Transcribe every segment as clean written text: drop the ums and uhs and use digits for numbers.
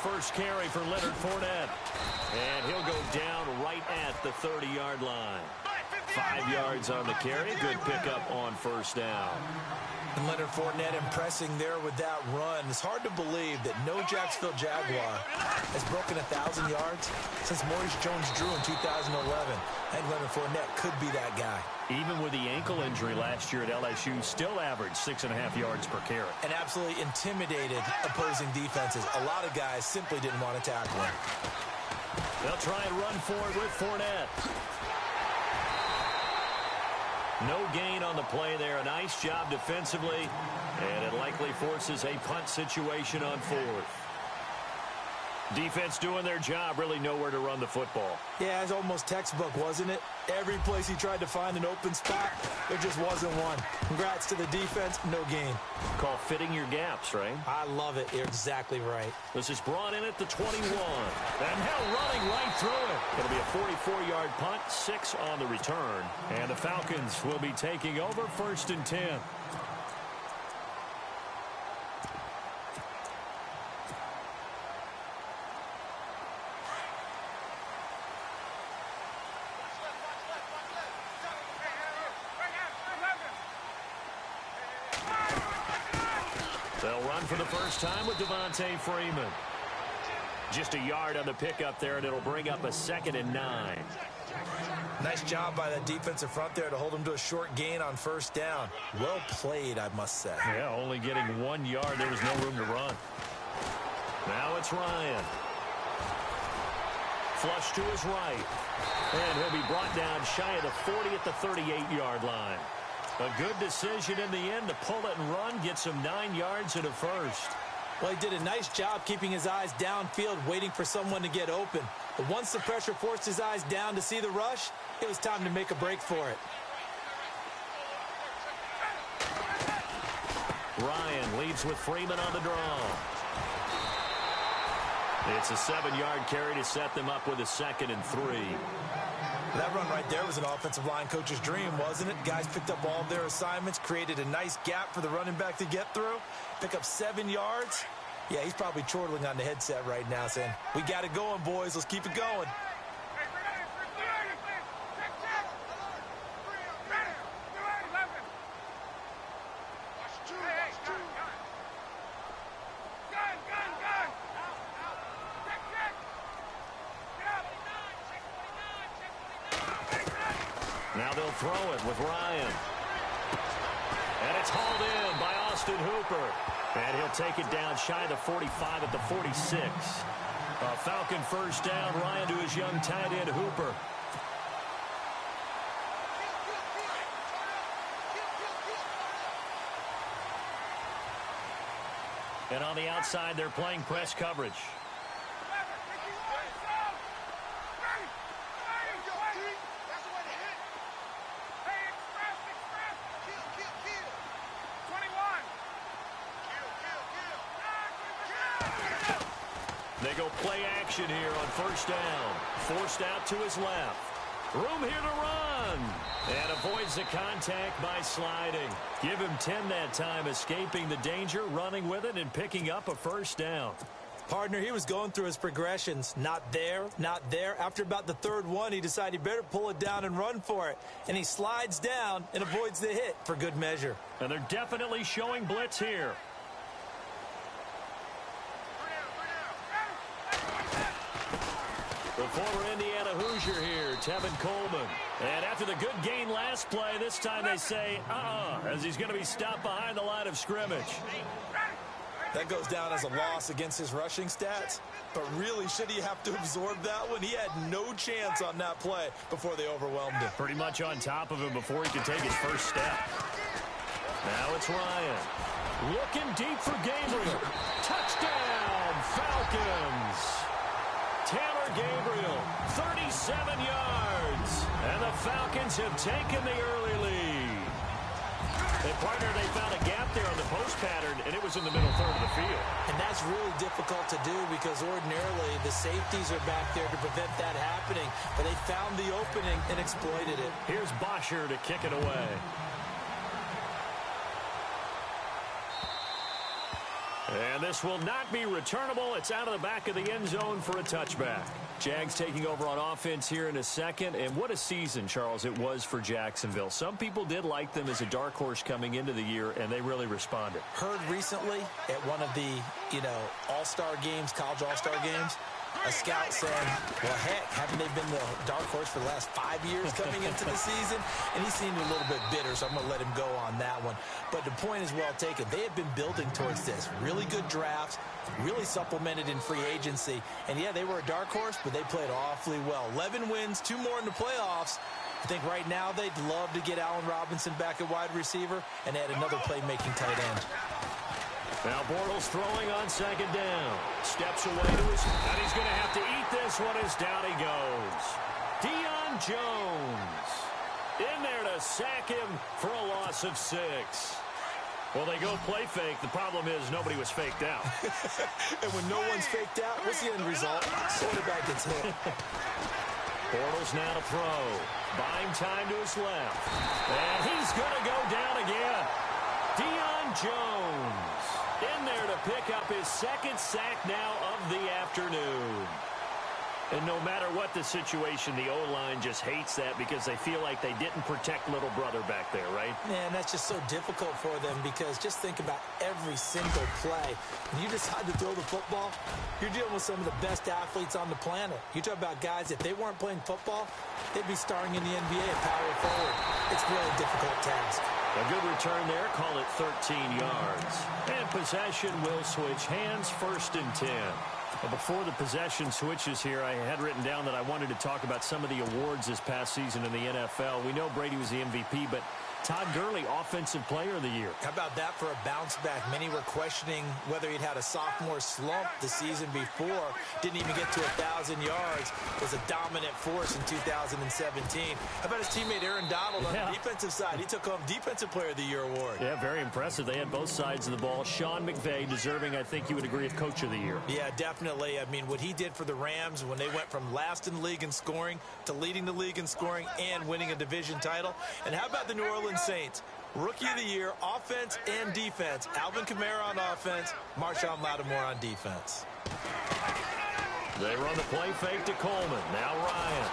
first carry for Leonard Fournette. And he'll go down right at the 30-yard line. 5 yards on the carry. Good pickup on first down. And Leonard Fournette impressing there with that run. It's hard to believe that no Jacksonville Jaguar has broken 1,000 yards since Maurice Jones-Drew in 2011. And Leonard Fournette could be that guy. Even with the ankle injury last year at LSU, still averaged 6.5 yards per carry. And absolutely intimidated opposing defenses. A lot of guys simply didn't want to tackle him. They'll try and run for it with Fournette. No gain on the play there. A nice job defensively. And it likely forces a punt situation on fourth. Defense doing their job. Really nowhere to run the football. Yeah, it's almost textbook, wasn't it? Every place he tried to find an open spot, there just wasn't one. Congrats to the defense. No gain. Call fitting your gaps, right? I love it. You're exactly right. This is brought in at the 21. And Hill running right through it. It'll be a 44-yard punt, 6 on the return. And the Falcons will be taking over 1st and 10. They'll run for the first time with Devontae Freeman. Just a yard on the pickup there, and it'll bring up a 2nd and 9. Nice job by that defensive front there to hold him to a short gain on first down. Well played, I must say. Yeah, only getting 1 yard. There was no room to run. Now it's Ryan. Flush to his right. And he'll be brought down shy of the 40 at the 38-yard line. A good decision in the end to pull it and run, get some 9 yards and a first. Well, he did a nice job keeping his eyes downfield, waiting for someone to get open. But once the pressure forced his eyes down to see the rush, it was time to make a break for it. Ryan leads with Freeman on the draw. It's a 7-yard carry to set them up with a 2nd and 3. That run right there was an offensive line coach's dream, wasn't it? Guys picked up all of their assignments, created a nice gap for the running back to get through, pick up 7 yards. Yeah, he's probably chortling on the headset right now saying, we got it going, boys. Let's keep it going. Now they'll throw it with Ryan. And it's hauled in by Austin Hooper. And he'll take it down shy of the 45 at the 46. A Falcon first down. Ryan to his young tight end, Hooper. And on the outside, they're playing press coverage. They go play action here on first down. Forced out to his left. Room here to run. And avoids the contact by sliding. Give him 10 that time, escaping the danger, running with it, and picking up a first down. Partner, he was going through his progressions. Not there, not there. After about the 3rd one, he decided he better pull it down and run for it. And he slides down and avoids the hit for good measure. And they're definitely showing blitz here. The former Indiana Hoosier here, Tevin Coleman. And after the good gain last play, this time they say, as he's going to be stopped behind the line of scrimmage. That goes down as a loss against his rushing stats. But really, should he have to absorb that one? He had no chance on that play before they overwhelmed him. Pretty much on top of him before he could take his first step. Now it's Ryan. Looking deep for Gabriel. Touchdown, Falcons. Taylor Gabriel, 37 yards. And the Falcons have taken the early lead. And partner, they found a gap there on the post pattern, and it was in the middle third of the field. And that's really difficult to do because ordinarily the safeties are back there to prevent that happening. But they found the opening and exploited it. Here's Bosher to kick it away. And this will not be returnable. It's out of the back of the end zone for a touchback. Jags taking over on offense here in a second. And what a season, Charles, it was for Jacksonville. Some people did like them as a dark horse coming into the year, and they really responded. Heard recently at one of the, all-star games, college all-star games, a scout saying, well, heck, haven't they been the dark horse for the last 5 years coming into the season? And he seemed a little bit bitter, so I'm going to let him go on that one. But the point is well taken. They have been building towards this. Really good drafts, really supplemented in free agency. And, yeah, they were a dark horse, but they played awfully well. 11 wins, 2 more in the playoffs. I think right now they'd love to get Allen Robinson back at wide receiver and add another playmaking tight end. Now Bortles throwing on second down. Steps away to his, and he's going to have to eat this one as down he goes. Deion Jones in there to sack him for a loss of 6. Well, they go play fake. The problem is nobody was faked out. And when no one's faked out, what's the end result? Quarterback gets hit. Bortles now to throw. Buying time to his left. And he's going to go down again. Deion Jones in there to pick up his second sack now of the afternoon. And no matter what the situation, the O-line just hates that because they feel like they didn't protect little brother back there, right? Man, that's just so difficult for them because just think about every single play. When you decide to throw the football, you're dealing with some of the best athletes on the planet. You talk about guys, if they weren't playing football, they'd be starring in the NBA at power forward. It's really a difficult task. A good return there, call it 13 yards. And possession will switch hands, 1st and 10. Well, before the possession switches here, I had written down that I wanted to talk about some of the awards this past season in the NFL. We know Brady was the MVP, but Todd Gurley, Offensive Player of the Year. How about that for a bounce back? Many were questioning whether he'd had a sophomore slump the season before. Didn't even get to 1,000 yards. Was a dominant force in 2017. How about his teammate Aaron Donald on the defensive side? He took home Defensive Player of the Year award. Yeah, very impressive. They had both sides of the ball. Sean McVay deserving, I think you would agree, of Coach of the Year. Yeah, definitely. I mean, what he did for the Rams when they went from last in the league in scoring to leading the league in scoring and winning a division title. And how about the New Orleans Saints? Rookie of the Year, offense and defense. Alvin Kamara on offense, Marshawn Lattimore on defense. They run the play fake to Coleman. Now Ryan.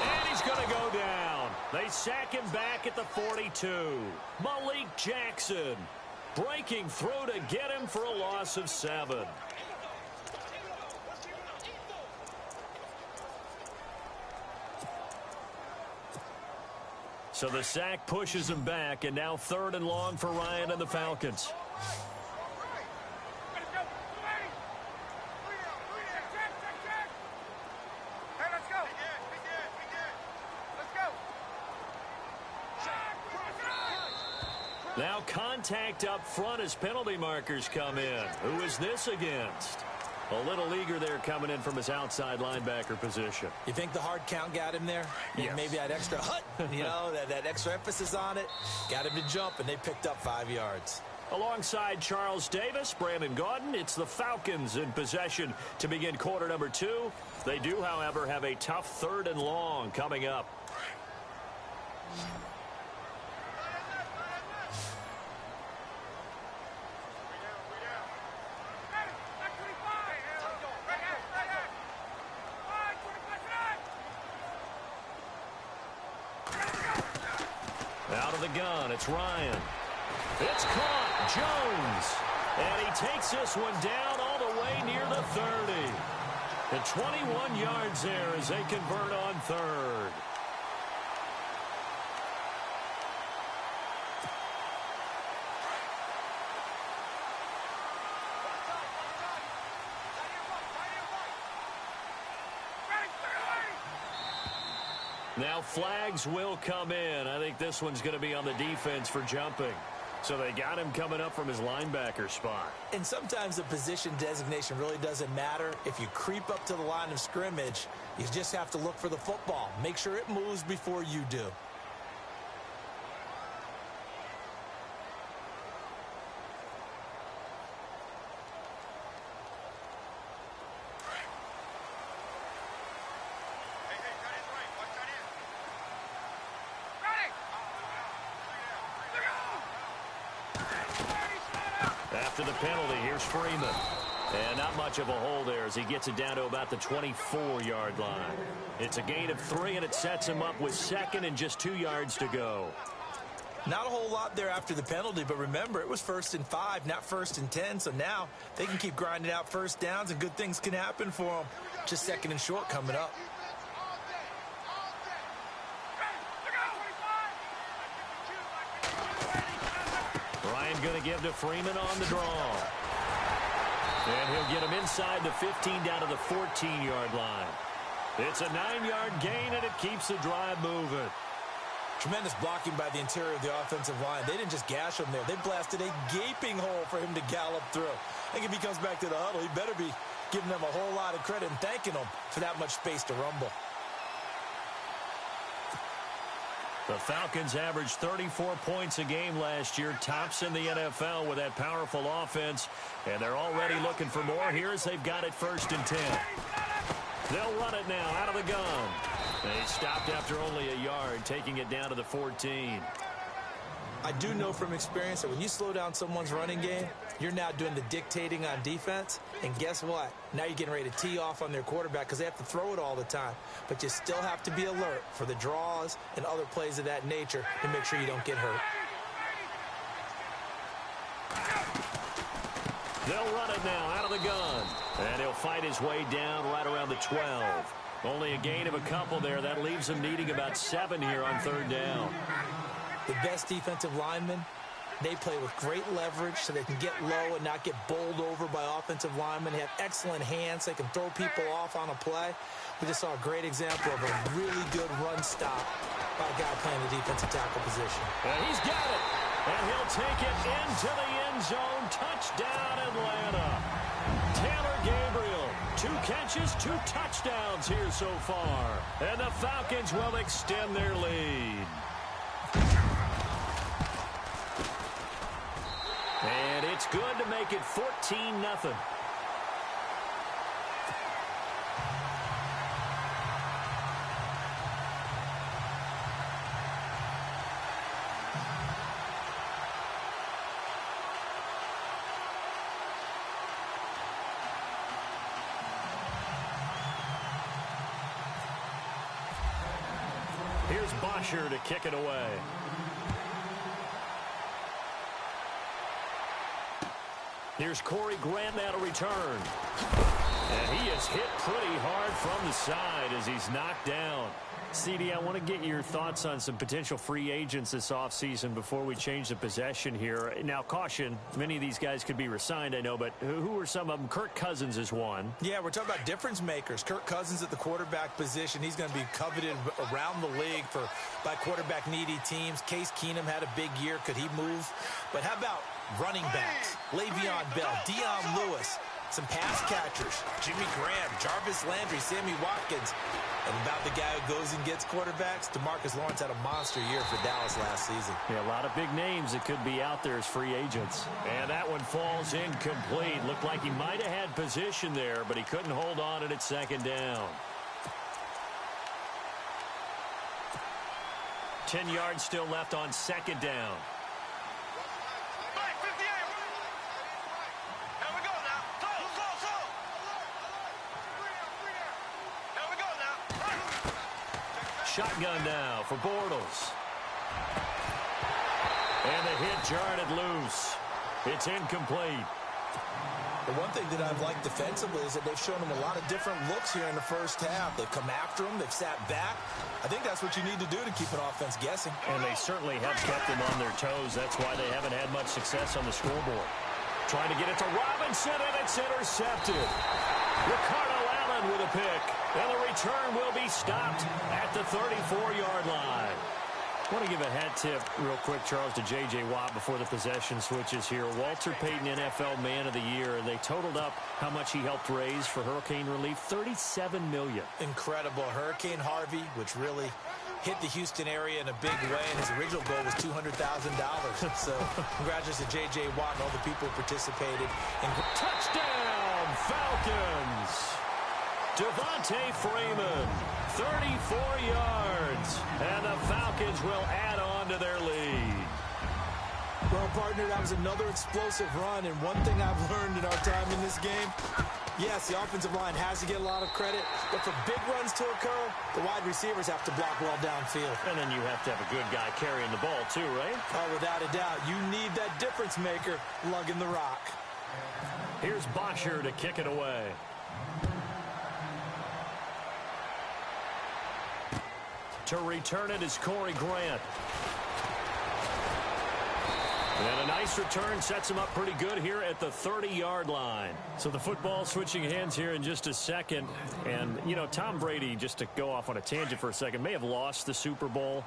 And he's going to go down. They sack him back at the 42. Malik Jackson breaking through to get him for a loss of 7. So the sack pushes him back, and now 3rd and long for Ryan and the Falcons. Now contact up front as penalty markers come in. Who is this against? A little eager there coming in from his outside linebacker position. You think the hard count got him there? Yes. Maybe that extra that extra emphasis on it. Got him to jump, and they picked up 5 yards. Alongside Charles Davis, Brandon Gaudin, it's the Falcons in possession to begin quarter number 2. They do, however, have a tough 3rd and long coming up. Out of the gun, it's Ryan. It's caught, Jones. And he takes this one down all the way near the 30. The 21 yards there as they convert on 3rd. Now flags will come in. I think this one's going to be on the defense for jumping. So they got him coming up from his linebacker spot. And sometimes the position designation really doesn't matter. If you creep up to the line of scrimmage, you just have to look for the football. Make sure it moves before you do. After the penalty, here's Freeman. And not much of a hole there as he gets it down to about the 24-yard line. It's a gain of 3, and it sets him up with second and just 2 yards to go. Not a whole lot there after the penalty, but remember, it was 1st and 5, not 1st and 10, so now they can keep grinding out first downs, and good things can happen for them. Just 2nd and short coming up. Ryan going to give to Freeman on the draw. And he'll get him inside the 15 down to the 14-yard line. It's a 9-yard gain, and it keeps the drive moving. Tremendous blocking by the interior of the offensive line. They didn't just gash him there. They blasted a gaping hole for him to gallop through. I think if he comes back to the huddle, he better be giving them a whole lot of credit and thanking them for that much space to rumble. The Falcons averaged 34 points a game last year, tops in the NFL with that powerful offense, and they're already looking for more here as they've got it 1st and 10. They'll run it now out of the gun. They stopped after only a yard, taking it down to the 14. I do know from experience that when you slow down someone's running game, you're now doing the dictating on defense. And guess what? Now you're getting ready to tee off on their quarterback because they have to throw it all the time. But you still have to be alert for the draws and other plays of that nature to make sure you don't get hurt. They'll run it now out of the gun. And he'll fight his way down right around the 12. Only a gain of a couple there. That leaves him needing about 7 here on 3rd down. The best defensive linemen, they play with great leverage so they can get low and not get bowled over by offensive linemen. They have excellent hands. They can throw people off on a play. We just saw a great example of a really good run stop by a guy playing the defensive tackle position. And he's got it. And he'll take it into the end zone. Touchdown, Atlanta. Taylor Gabriel, 2 catches, 2 touchdowns here so far. And the Falcons will extend their lead. And it's good to make it 14-0. Here's Bosher to kick it away. Here's Corey Grant now to return. And he is hit pretty hard from the side as he's knocked down. CD, I want to get your thoughts on some potential free agents this offseason before we change the possession here. Now, caution, many of these guys could be resigned, I know, but who are some of them? Kirk Cousins is one. Yeah, we're talking about difference makers. Kirk Cousins at the quarterback position. He's going to be coveted around the league by quarterback-needy teams. Case Keenum had a big year. Could he move? But how about running backs? Le'Veon Bell, Dion Lewis, some pass catchers, Jimmy Graham, Jarvis Landry, Sammy Watkins. And about the guy who goes and gets quarterbacks, DeMarcus Lawrence had a monster year for Dallas last season. Yeah, a lot of big names that could be out there as free agents. And that one falls incomplete. Looked like he might have had position there, but he couldn't hold on at 2nd down. 10 yards still left on 2nd down. Shotgun now for Bortles. And the hit jarred it loose. It's incomplete. The one thing that I've liked defensively is that they've shown him a lot of different looks here in the first half. They've come after him. They've sat back. I think that's what you need to do to keep an offense guessing. And they certainly have kept them on their toes. That's why they haven't had much success on the scoreboard. Trying to get it to Robinson, and it's intercepted. Ricardo Allen with a pick. And the return will be stopped at the 34-yard line. I want to give a hat tip real quick, Charles, to J.J. Watt before the possession switches here. Walter Payton, NFL Man of the Year, and they totaled up how much he helped raise for hurricane relief, $37 million. Incredible. Hurricane Harvey, which really hit the Houston area in a big way, and his original goal was $200,000. So congratulations to J.J. Watt and all the people who participated. Touchdown, Falcons! Devontae Freeman, 34 yards, and the Falcons will add on to their lead. Well, partner, that was another explosive run, and one thing I've learned in our time in this game, yes, the offensive line has to get a lot of credit, but for big runs to occur, the wide receivers have to block well downfield. And then you have to have a good guy carrying the ball too, right? Oh, without a doubt. You need that difference maker lugging the rock. Here's Bosher to kick it away. To return it is Corey Grant. And a nice return sets him up pretty good here at the 30-yard line. So the football switching hands here in just a second. And, you know, Tom Brady, just to go off on a tangent for a second, may have lost the Super Bowl,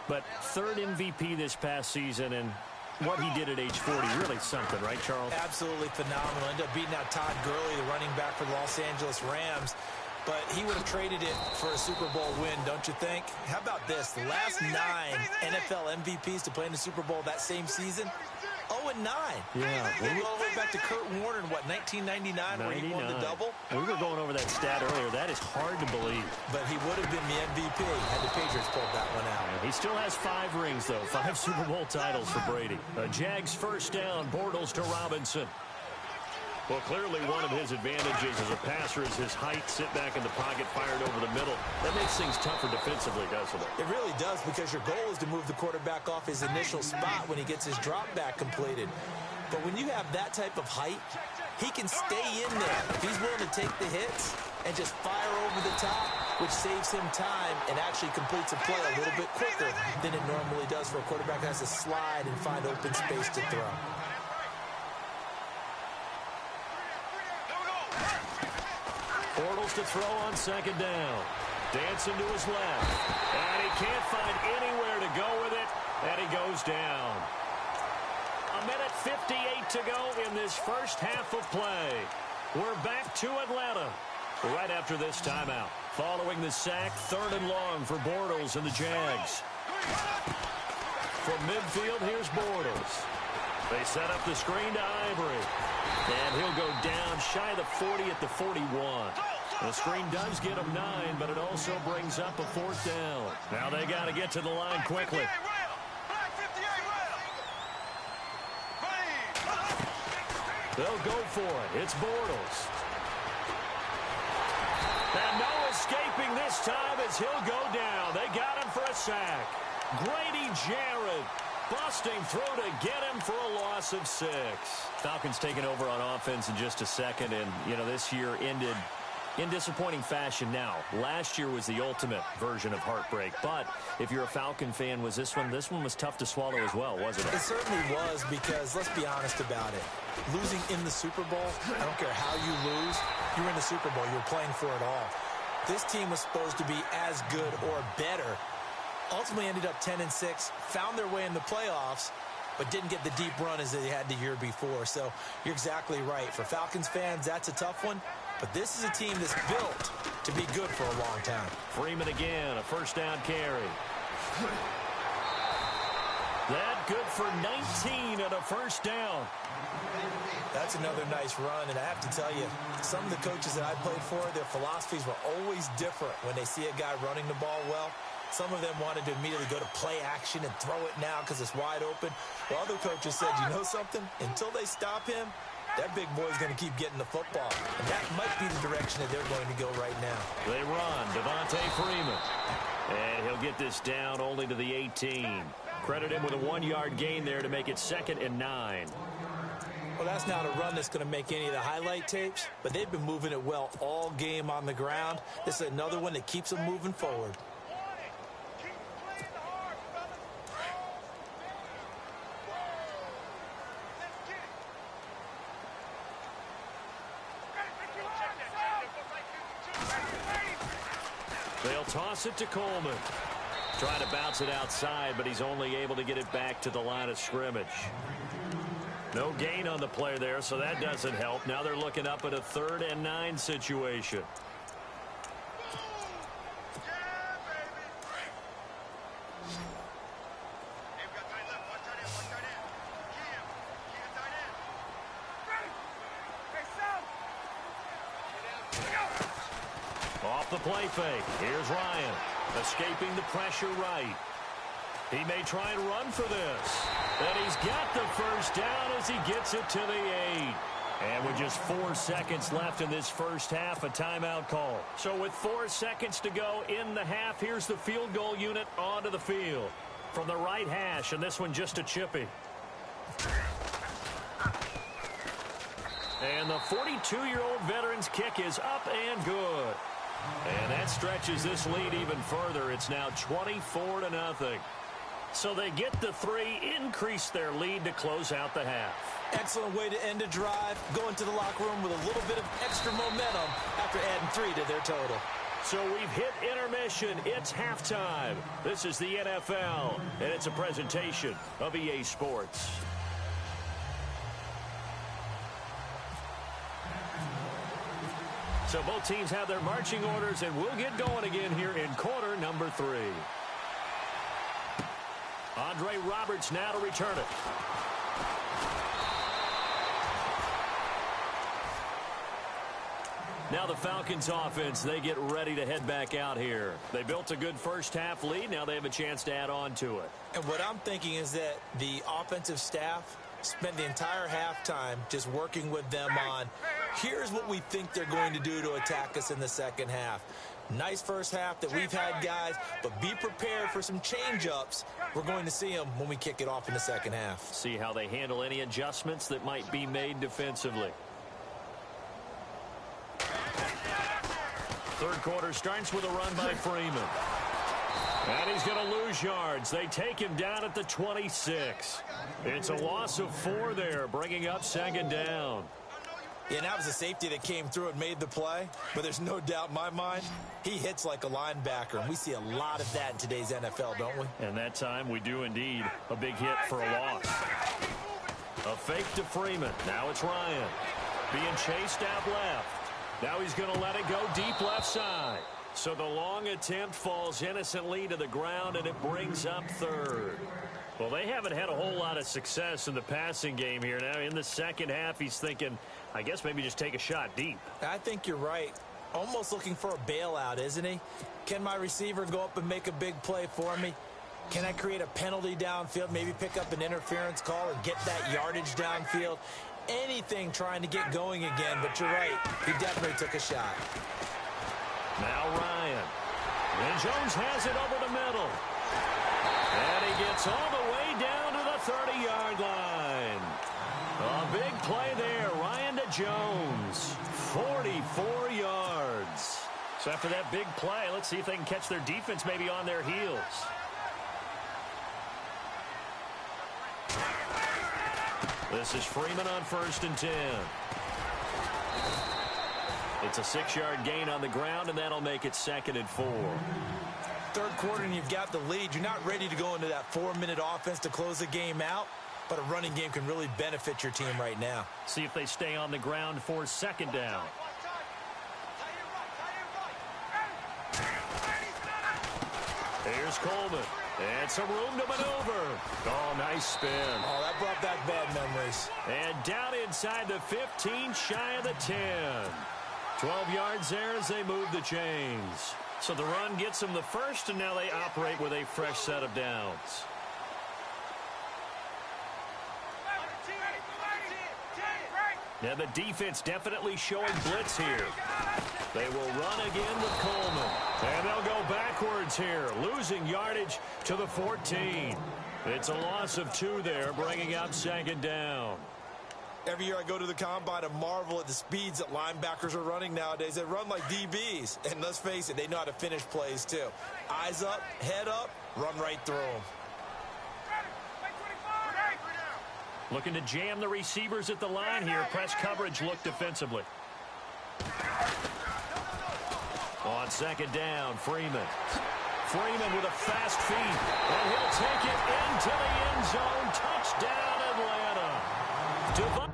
but third MVP this past season, and what he did at age 40, really something, right, Charles? Absolutely phenomenal. Ended up beating out Todd Gurley, the running back for the Los Angeles Rams. But he would have traded it for a Super Bowl win, don't you think? How about this? The last 9 NFL MVPs to play in the Super Bowl that same season, 0-9. Yeah. We go all the way back to Kurt Warner in, what, 1999, where he won the double? We were going over that stat earlier. That is hard to believe. But he would have been the MVP had the Patriots pulled that one out. He still has 5 rings, though. 5 Super Bowl titles for Brady. Jags first down, Bortles to Robinson. Well, clearly one of his advantages as a passer is his height, sit back in the pocket, fired over the middle. That makes things tougher defensively, doesn't it? It really does, because your goal is to move the quarterback off his initial spot when he gets his drop back completed. But when you have that type of height, he can stay in there. He's willing to take the hits and just fire over the top, which saves him time and actually completes a play a little bit quicker than it normally does for a quarterback who has to slide and find open space to throw. Bortles to throw on second down. Dancing to his left. And he can't find anywhere to go with it. And he goes down. 1:58 to go in this first half of play. We're back to Atlanta right after this timeout. Following the sack, 3rd and long for Bortles and the Jags. From midfield, here's Bortles. They set up the screen to Ivory. And he'll go down shy of the 40 at the 41. The screen does get him 9, but it also brings up a 4th down. Now they got to get to the line quickly. They'll go for it. It's Bortles. And no escaping this time as he'll go down. They got him for a sack. Grady Jarrett busting through to get him for a loss of 6. Falcons taking over on offense in just a second, and, you know, this year ended in disappointing fashion now. Last year was the ultimate version of heartbreak, but if you're a Falcon fan, was this one was tough to swallow as well, wasn't it? It certainly was, because let's be honest about it. Losing in the Super Bowl, I don't care how you lose, you were in the Super Bowl, you were playing for it all. This team was supposed to be as good or better. Ultimately ended up 10-6, found their way in the playoffs, but didn't get the deep run as they had the year before. So you're exactly right. For Falcons fans, that's a tough one. But this is a team that's built to be good for a long time. Freeman again, a first down carry. That good for 19 and a first down. That's another nice run, and I have to tell you, some of the coaches that I played for, their philosophies were always different when they see a guy running the ball well. Some of them wanted to immediately go to play action and throw it now because it's wide open. While other coaches said, you know something? Until they stop him, that big boy's going to keep getting the football. And that might be the direction that they're going to go right now. They run. Devontae Freeman. And he'll get this down only to the 18. Credit him with a 1-yard gain there to make it 2nd and 9. Well, that's not a run that's going to make any of the highlight tapes, but they've been moving it well all game on the ground. This is another one that keeps them moving forward. They'll toss it to Coleman. Trying to bounce it outside, but he's only able to get it back to the line of scrimmage. No gain on the play there, so that doesn't help. Now they're looking up at a 3rd and 9 situation. Off the play fake. Here's Ryan. Escaping the pressure right. He may try and run for this. And he's got the first down as he gets it to the 8. And with just 4 seconds left in this first half, a timeout call. So with 4 seconds to go in the half, here's the field goal unit onto the field. From the right hash, and this one just a chippy. And the 42-year-old veteran's kick is up and good. And that stretches this lead even further. It's now 24-0. So they get the 3, increase their lead to close out the half. Excellent way to end a drive. Go into the locker room with a little bit of extra momentum after adding 3 to their total. So we've hit intermission. It's halftime. This is the NFL, and it's a presentation of EA Sports. So both teams have their marching orders, and we'll get going again here in quarter number 3. Andre Roberts now to return it. Now the Falcons offense, they get ready to head back out here. They built a good first half lead. Now they have a chance to add on to it. And what I'm thinking is that the offensive staff spent the entire halftime just working with them on, here's what we think they're going to do to attack us in the second half. Nice first half that we've had, guys, but be prepared for some change-ups. We're going to see them when we kick it off in the second half. See how they handle any adjustments that might be made defensively. Third quarter starts with a run by Freeman. And he's going to lose yards. They take him down at the 26. It's a loss of 4 there, bringing up second down. Yeah, that was a safety that came through and made the play, but there's no doubt in my mind, he hits like a linebacker, and we see a lot of that in today's NFL, don't we? And that time we do indeed. A big hit for a loss. A fake to Freeman. Now it's Ryan being chased out left. Now he's going to let it go deep left side. So the long attempt falls innocently to the ground, and it brings up third. Well, they haven't had a whole lot of success in the passing game here. Now in the second half, he's thinking, I guess maybe just take a shot deep. I think you're right. Almost looking for a bailout, isn't he? Can my receiver go up and make a big play for me? Can I create a penalty downfield, maybe pick up an interference call and get that yardage downfield? Anything trying to get going again, but you're right. He definitely took a shot. Now Ryan. And Jones has it over the middle. And he gets all the way down to the 30-yard line. A big play there. Ryan to Jones. 44 yards. So after that big play, let's see if they can catch their defense maybe on their heels. This is Freeman on 1st and 10. It's a 6-yard gain on the ground, and that'll make it 2nd and 4. Third quarter, and you've got the lead. You're not ready to go into that 4-minute offense to close the game out, but a running game can really benefit your team right now. See if they stay on the ground for 2nd down. Here's Coleman. And some room to maneuver. Oh, nice spin. Oh, that brought back bad memories. And down inside the 15, shy of the 10. 12 yards there as they move the chains. So the run gets them the first, and now they operate with a fresh set of downs. Now the defense definitely showing blitz here. They will run again with Coleman. And they'll go backwards here, losing yardage to the 14. It's a loss of 2 there, bringing up 2nd down. Every year I go to the combine and marvel at the speeds that linebackers are running nowadays. They run like DBs. And let's face it, they know how to finish plays too. Eyes up, head up, run right through them. Looking to jam the receivers at the line here. Press coverage look defensively. On 2nd down, Freeman. Freeman with a fast feet. And he'll take it into the end zone. Touchdown, Atlanta.